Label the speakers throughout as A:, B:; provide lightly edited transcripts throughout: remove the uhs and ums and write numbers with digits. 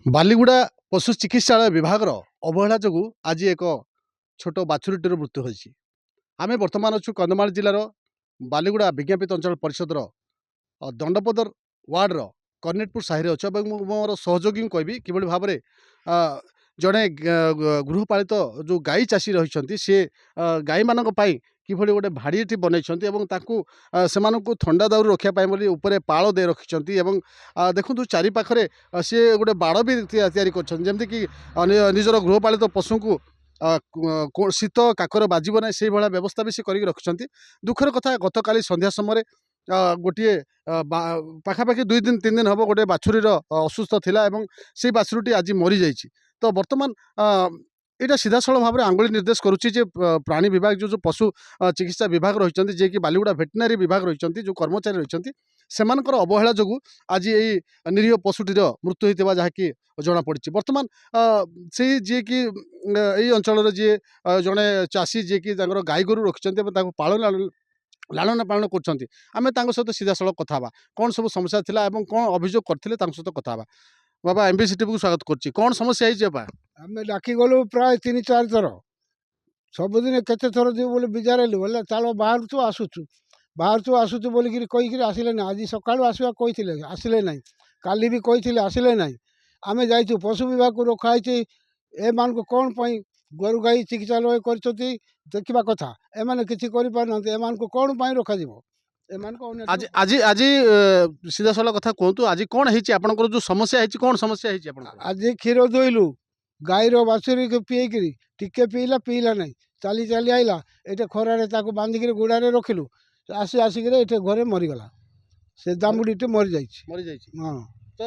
A: ବାଲିଗୁଡ଼ା ପଶୁ ଚିକିତ୍ସାଳୟ ବିଭାଗର ଅବହେଳା ଯୋଗୁଁ ଆଜି ଏକ ଛୋଟ ବାଛୁରୀଟିର ମୃତ୍ୟୁ ହୋଇଛି। ଆମେ ବର୍ତ୍ତମାନ ଅଛୁ କନ୍ଧମାଳ ଜିଲ୍ଲାର ବାଲିଗୁଡ଼ା ବିଜ୍ଞାପିତ ଅଞ୍ଚଳ ପରିଷଦର ଦଣ୍ଡପଦର ୱାର୍ଡ଼ର କର୍ଣ୍ଣେଟପୁର ସାହିରେ ଅଛୁ ଏବଂ ମୁଁ ମୋର ସହଯୋଗୀଙ୍କୁ କହିବି କିଭଳି ଭାବରେ ଜଣେ ଗୃହପାଳିତ ଯେଉଁ ଗାଈ ଚାଷୀ ରହିଛନ୍ତି ସେ ଗାଈମାନଙ୍କ ପାଇଁ କିଭଳି ଗୋଟେ ଭାଡ଼ିଟି ବନେଇଛନ୍ତି ଏବଂ ତାଙ୍କୁ ସେମାନଙ୍କୁ ଥଣ୍ଡା ଦାଉରୁ ରଖିବା ପାଇଁ ବୋଲି ଉପରେ ପାଳ ଦେଇ ରଖିଛନ୍ତି ଏବଂ ଦେଖନ୍ତୁ ଚାରିପାଖରେ ସିଏ ଗୋଟେ ବାଡ଼ ବି ତିଆରି କରିଛନ୍ତି ଯେମିତିକି ନିଜର ଗୃହପାଳିତ ପଶୁଙ୍କୁ ଶୀତ କାକର ବାଜିବ ନାହିଁ ସେଇଭଳିଆ ବ୍ୟବସ୍ଥା ବି ସେ କରିକି ରଖିଛନ୍ତି। ଦୁଃଖର କଥା ଗତକାଲି ସନ୍ଧ୍ୟା ସମୟରେ ଗୋଟିଏ ପାଖାପାଖି 2 ଦିନ 3 ଦିନ ହେବ ଗୋଟେ ବାଛୁରୀର ଅସୁସ୍ଥ ଥିଲା ଏବଂ ସେଇ ବାଛୁରୀଟି ଆଜି ମରିଯାଇଛି। ତ ବର୍ତ୍ତମାନ এটা ସିଧାସଳଖ ଭାବରେ ଆଙ୍ଗୁଳି ନିର୍ଦ୍ଦେଶ କରୁଛି ଯେ ପ୍ରାଣୀ ବିଭାଗ ଯେଉଁ ପଶୁ ଚିକିତ୍ସା ବିଭାଗ ରହିଛନ୍ତି ଯିଏକି ବାଲିଗୁଡ଼ା ଭେଟେନାରୀ ବିଭାଗ ରହିଛନ୍ତି ଯେଉଁ କର୍ମଚାରୀ ରହିଛନ୍ତି ସେମାନଙ୍କର ଅବହେଳା ଯୋଗୁଁ ଆଜି ଏଇ ନିରୀହ ପଶୁଟିର ମୃତ୍ୟୁ ହୋଇଥିବା ଯାହାକି ଜଣାପଡ଼ିଛି। ବର୍ତ୍ତମାନ ସେଇ ଯିଏକି ଏଇ ଅଞ୍ଚଳର ଯିଏ ଜଣେ ଚାଷୀ ଯିଏକି ତାଙ୍କର ଗାଈ ଗୋରୁ ରଖିଛନ୍ତି ଏବଂ ତାଙ୍କୁ ଲାଳନ ପାଳନ କରୁଛନ୍ତି ଆମେ ତାଙ୍କ ସହିତ ସିଧାସଳଖ କଥା ହେବା କ'ଣ ସବୁ ସମସ୍ୟା ଥିଲା ଏବଂ କ'ଣ ଅଭିଯୋଗ କରିଥିଲେ ତାଙ୍କ ସହିତ କଥା ହେବା। ବାବା MBC ଟିଭିକୁ ସ୍ୱାଗତ କରୁଛି। କ'ଣ ସମସ୍ୟା ହେଇଛି ବାବା?
B: ଆମେ ଡାକିଗଲୁ ପ୍ରାୟ 3-4 ଥର, ସବୁଦିନ କେତେ ଥର ଯିବୁ ବୋଲି ବିଚାରିଲୁ ବୋଲେ ଚାଲ ବାହାରୁଛୁ ବୋଲିକିରି କହିକିରି ଆସିଲେ ନାହିଁ। ଆଜି ସକାଳୁ ଆସିବା କହିଥିଲେ ଆସିଲେ ନାହିଁ, କାଲି ବି କହିଥିଲେ ଆସିଲେ ନାହିଁ। ଆମେ ଯାଇଛୁ ପଶୁ ବିଭାଗକୁ ରଖା ହେଇଛି ଏମାନଙ୍କୁ କ'ଣ ପାଇଁ ଗୋରୁ ଗାଈ ଚିକିତ୍ସାଳୟ କରିଛନ୍ତି ଦେଖିବା କଥା, ଏମାନେ କିଛି କରିପାରୁନାହାନ୍ତି। ଏମାନଙ୍କୁ କ'ଣ ପାଇଁ ରଖାଯିବ? ଏମାନଙ୍କୁ
A: ଆଜି ଆଜି ଆଜି ସିଧାସଳଖ କଥା କୁହନ୍ତୁ, ଆଜି କ'ଣ ହେଇଛି ଆପଣଙ୍କର ଯେଉଁ ସମସ୍ୟା ହେଇଛି କ'ଣ ସମସ୍ୟା ହେଇଛି ଆପଣଙ୍କର?
B: ଆଜି କ୍ଷୀର ଦୋଇଲୁ ଗାଈର ବାଛୁରୀକୁ ପିଏଇକିରି ଟିକେ ପିଇଲା ନାହିଁ, ଚାଲି ଚାଲି ଆଇଲା ଏଠି ଖରାରେ ତାକୁ ବାନ୍ଧିକିରି ଗୁଡ଼ାରେ ରଖିଲୁ, ଆସିକିରି ଏଠି ଘରେ ମରିଗଲା। ସେ ଦାମୁଡ଼ିଟି ମରିଯାଇଛି। ହଁ,
A: ତ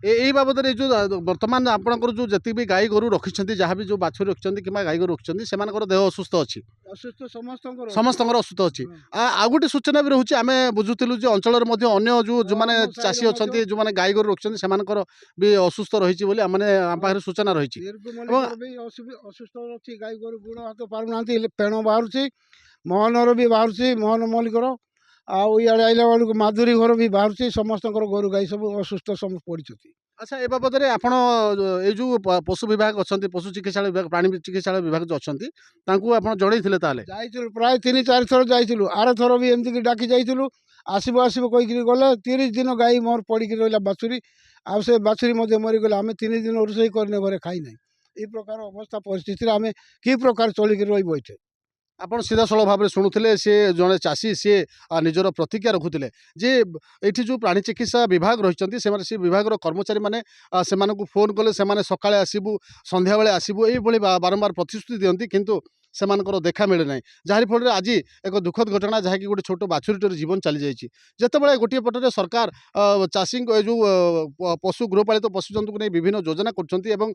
A: এই বাবদରେ এই ଯେଉଁ ବର୍ତ୍ତମାନ ଆପଣଙ୍କର ଯେଉଁ ଯେତିକି ବି ଗାଈ ଗୋରୁ ରଖିଛନ୍ତି ଯାହା ବି ଯେଉଁ ବାଛୁରୀ ରଖିଛନ୍ତି କିମ୍ବା ଗାଈ ଗୋରୁ ରଖିଛନ୍ତି ସେମାନଙ୍କର ଦେହ ଅସୁସ୍ଥ ଅଛି?
B: ଅସୁସ୍ଥ
A: ସମସ୍ତଙ୍କର ଅସୁସ୍ଥ ଅଛି। ଆଉ ଗୋଟେ ସୂଚନା ବି ରହୁଛି, ଆମେ ବୁଝୁଥିଲୁ ଯେ ଅଞ୍ଚଳରେ ମଧ୍ୟ ଅନ୍ୟ ଯେଉଁମାନେ ଚାଷୀ ଅଛନ୍ତି ଯେଉଁମାନେ ଗାଈ ଗୋରୁ ରଖିଛନ୍ତି ସେମାନଙ୍କର ବି ଅସୁସ୍ଥ ରହିଛି ବୋଲି ଆମ ପାଖରେ ସୂଚନା ରହିଛି।
B: ଅସୁସ୍ଥ ଅଛି, ଗାଈ ଗୋରୁ ଗୁଣ ହାତ ପାରୁନାହାନ୍ତି, ପେଣ ବାହାରୁଛି, ମୋହନର ବି ବାହାରୁଛି, ମୋହନ ମଲ୍ଲିକର, ଆଉ ଇଆଡ଼େ ଆଇଲା ବେଳକୁ ମାଧୁରୀ ଘର ବି ବାହାରୁଛି। ସମସ୍ତଙ୍କର ଗୋରୁ ଗାଈ ସବୁ ଅସୁସ୍ଥ ସବୁ ପଡ଼ିଛନ୍ତି।
A: ଆଚ୍ଛା, ଏ ବାବଦରେ ଆପଣ ଏଇ ଯେଉଁ ପଶୁ ବିଭାଗ ଅଛନ୍ତି, ପଶୁ ଚିକିତ୍ସାଳୟ ବିଭାଗ, ପ୍ରାଣୀ ଚିକିତ୍ସାଳୟ ବିଭାଗ ଯେଉଁ ଅଛନ୍ତି ତାଙ୍କୁ ଆପଣ ଜଣେଇଥିଲେ? ତାହେଲେ
B: ଯାଇଥିଲୁ ପ୍ରାୟ 3-4 ଥର ଯାଇଥିଲୁ। ଆର ଥର ବି ଏମିତିକି ଡାକି ଯାଇଥିଲୁ, ଆସିବ କହିକିରି ଗଲେ। 30 ଦିନ ଗାଈ ମୋର ପଡ଼ିକି ରହିଲା ବାଛୁରୀ, ଆଉ ସେ ବାଛୁରୀ ମଧ୍ୟ ମରିଗଲା। ଆମେ 3 ଦିନ ରୋଷେଇ କରିନେ ଘରେ ଖାଇନାହିଁ। এই ପ୍ରକାର ଅବସ୍ଥା ପରିସ୍ଥିତିରେ ଆମେ କି ପ୍ରକାର ଚଳିକି ରହିବୁ ଏଠି?
A: ଆପଣ ସିଧାସଳଖ ଭାବରେ ଶୁଣୁଥିଲେ, ସେ ଜଣେ ଚାଷୀ, ସିଏ ନିଜର ପ୍ରତିକ୍ରିୟା ରଖୁଥିଲେ ଯେ ଏଠି ଯେଉଁ ପ୍ରାଣୀ ଚିକିତ୍ସା ବିଭାଗ ରହିଛନ୍ତି ସେମାନେ ସେ ବିଭାଗର କର୍ମଚାରୀମାନେ ସେମାନଙ୍କୁ ଫୋନ୍ କଲେ ସେମାନେ ସକାଳେ ଆସିବୁ ସନ୍ଧ୍ୟାବେଳେ ଆସିବୁ ଏଇଭଳି ବାରମ୍ବାର ପ୍ରତିଶ୍ରୁତି ଦିଅନ୍ତି, କିନ୍ତୁ ସେମାନଙ୍କର ଦେଖା ମିଳେ ନାହିଁ। ଯାହାରି ଫଳରେ ଆଜି ଏକ ଦୁଃଖଦ ଘଟଣା ଯାହାକି ଗୋଟେ ଛୋଟ ବାଛୁରୀଟିର ଜୀବନ ଚାଲିଯାଇଛି। ଯେତେବେଳେ ଗୋଟିଏ ପଟରେ ସରକାର ଚାଷୀଙ୍କ ଏ ଯେଉଁ ପଶୁ ଗୃହପାଳିତ ପଶୁଜନ୍ତୁଙ୍କୁ ନେଇ ବିଭିନ୍ନ ଯୋଜନା କରୁଛନ୍ତି ଏବଂ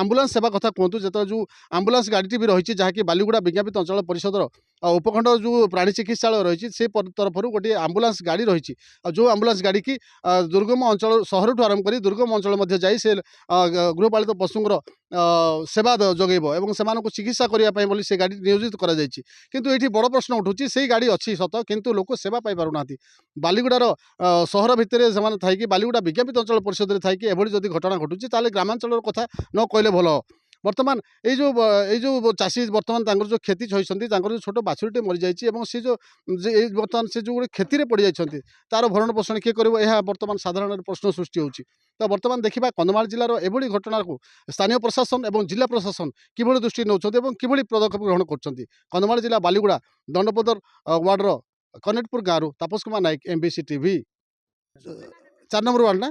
A: ଆମ୍ବୁଲାନ୍ସ ସେବା କଥା କୁହନ୍ତୁ, ଯେତେବେଳେ ଯେଉଁ ଆମ୍ବୁଲାନ୍ସ ଗାଡ଼ିଟି ବି ରହିଛି ଯାହାକି ବାଲିଗୁଡ଼ା ବିଜ୍ଞାପିତ ଅଞ୍ଚଳ ପରିଷଦର ଉପଖଣ୍ଡ ଯେଉଁ ପ୍ରାଣୀ ଚିକିତ୍ସାଳୟ ରହିଛି ସେ ତରଫରୁ ଗୋଟିଏ ଆମ୍ବୁଲାନ୍ସ ଗାଡ଼ି ରହିଛି। ଆଉ ଯେଉଁ ଆମ୍ବୁଲାନ୍ସ ଗାଡ଼ିକି ଦୁର୍ଗମ ଅଞ୍ଚଳ ସହରଠୁ ଆରମ୍ଭ କରି ଦୁର୍ଗମ ଅଞ୍ଚଳ ମଧ୍ୟ ଯାଇ ସେ ଗୃହପାଳିତ ପଶୁଙ୍କର ସେବା ଯୋଗାଇବ ଏବଂ ସେମାନଙ୍କୁ ଚିକିତ୍ସା କରିବା ପାଇଁ ବୋଲି ସେ ଗାଡ଼ି ନିୟୋଜିତ କରାଯାଇଛି। କିନ୍ତୁ ଏଇଠି ବଡ଼ ପ୍ରଶ୍ନ ଉଠୁଛି, ସେଇ ଗାଡ଼ି ଅଛି ସତ କିନ୍ତୁ ଲୋକ ସେବା ପାଇପାରୁନାହାନ୍ତି। ବାଲିଗୁଡ଼ାର ସହର ଭିତରେ ସେମାନେ ଥାଇକି ବାଲିଗୁଡ଼ା ବିଜ୍ଞାପିତ ଅଞ୍ଚଳ ପରିଷଦରେ ଥାଇକି ଏଭଳି ଯଦି ଘଟଣା ଘଟୁଛି ତାହେଲେ ଗ୍ରାମାଞ୍ଚଳର କଥା ନ କହିଲେ ଭଲ। ବର୍ତ୍ତମାନ ଏଇ ଯେଉଁ ଚାଷୀ ବର୍ତ୍ତମାନ ତାଙ୍କର ଯେଉଁ କ୍ଷତି ସହିଛନ୍ତି, ତାଙ୍କର ଯେଉଁ ଛୋଟ ବାଛୁରୀଟେ ମରିଯାଇଛି ଏବଂ ସେ ଯେଉଁ ବର୍ତ୍ତମାନ ସେ ଯେଉଁ ଗୋଟେ କ୍ଷତିରେ ପଡ଼ିଯାଇଛନ୍ତି ତାର ଭରଣ ପୋଷଣ କିଏ କରିବ, ଏହା ବର୍ତ୍ତମାନ ସାଧାରଣ ପ୍ରଶ୍ନ ସୃଷ୍ଟି ହେଉଛି। ତ ବର୍ତ୍ତମାନ ଦେଖିବା କନ୍ଧମାଳ ଜିଲ୍ଲାର ଏଭଳି ଘଟଣାକୁ ସ୍ଥାନୀୟ ପ୍ରଶାସନ ଏବଂ ଜିଲ୍ଲା ପ୍ରଶାସନ କିଭଳି ଦୃଷ୍ଟି ନେଉଛନ୍ତି ଏବଂ କିଭଳି ପଦକ୍ଷେପ ଗ୍ରହଣ କରୁଛନ୍ତି। କନ୍ଧମାଳ ଜିଲ୍ଲା ବାଲିଗୁଡ଼ା ଦଣ୍ଡପଦର ୱାର୍ଡ଼ର କର୍ଣ୍ଣେଟପୁର ଗାଁରୁ Tapas Kumar Nayak, MBC TV. 4 number ward ନା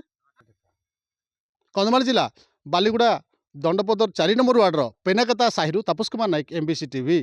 A: କନ୍ଧମାଳ ଜିଲ୍ଲା ବାଲିଗୁଡ଼ା ଦଣ୍ଡପଦର 4 ନମ୍ବର ୱାର୍ଡ଼ର ପେନାକତା ସାହିରୁ ତାପସ କୁମାର ନାୟକ, MBC ଟିଭି।